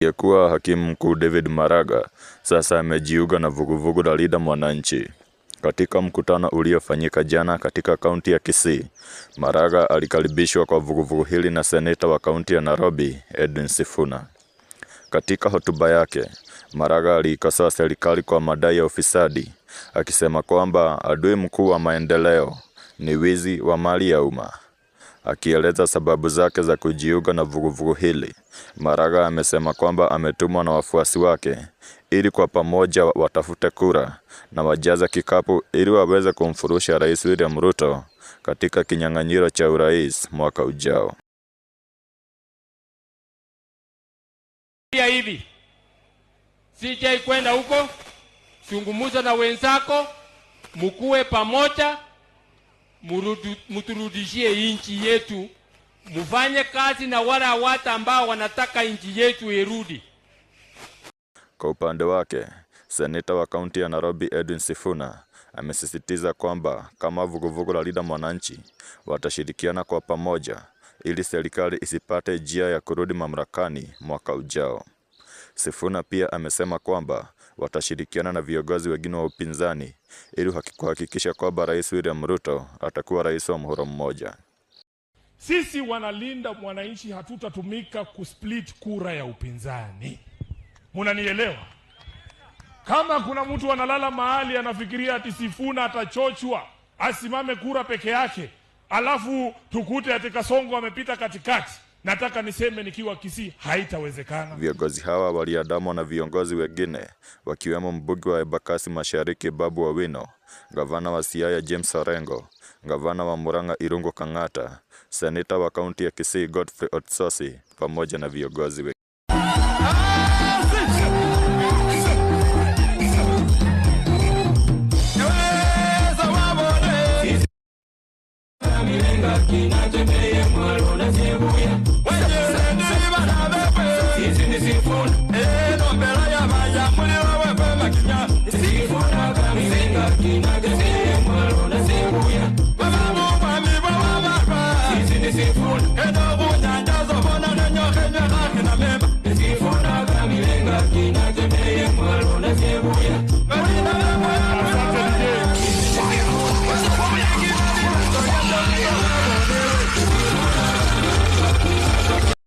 Aliyekuwa hakimu mkuu David Maraga sasa amejiunga na vuguvugu la Linda Mwananchi. Katika mkutano uliofanyika jana katika kaunti ya Kisii, Maraga alikaribishwa kwa vuguvugu hili na seneta wa kaunti ya Nairobi, Edwin Sifuna. Katika hotuba yake, Maraga aliikosoa serikali kwa madai ya ufisadi, akisema kwamba adui mkuu wa maendeleo ni wizi wa mali ya umma. Akieleza sababu zake za kujiunga na vuguvugu hili, Maraga amesema kwamba ametumwa na wafuasi wake ili kwa pamoja watafute kura na wajaza kikapu ili waweze kumfurusha Rais William Ruto katika kinyang'anyiro cha urais mwaka ujao. Hivi sijai kwenda huko, zungumza na wenzako, mkuwe pamoja, muturudishie inchi yetu, mufanye kazi na wala watu ambao wanataka inchi yetu irudi. Kwa upande wake, seneta wa kaunti ya Nairobi Edwin Sifuna amesisitiza kwamba kama vuguvugu la Linda Mwananchi watashirikiana kwa pamoja ili serikali isipate njia ya kurudi mamlakani mwaka ujao. Sifuna pia amesema kwamba watashirikiana na viongozi wengine wa upinzani ili kuhakikisha kwamba Rais William Ruto atakuwa rais wa muhula mmoja. Sisi wanalinda Mwananchi hatutatumika kusplit kura ya upinzani. Munanielewa? Kama kuna mtu analala mahali anafikiria ati Sifuna atachochwa asimame kura peke yake, alafu tukute ati Kasongo amepita katikati, nataka niseme nikiwa Kisii, haitawezekana. Viongozi hawa waliandamwa na viongozi wengine wakiwemo mbunge wa Embakasi Mashariki Babu Owino, gavana wa Siaya James Orengo, gavana wa Murang'a Irungu Kang'ata, seneta wa kaunti ya Kisii Godfrey Otsosi pamoja na viongozi wengine. Sifuna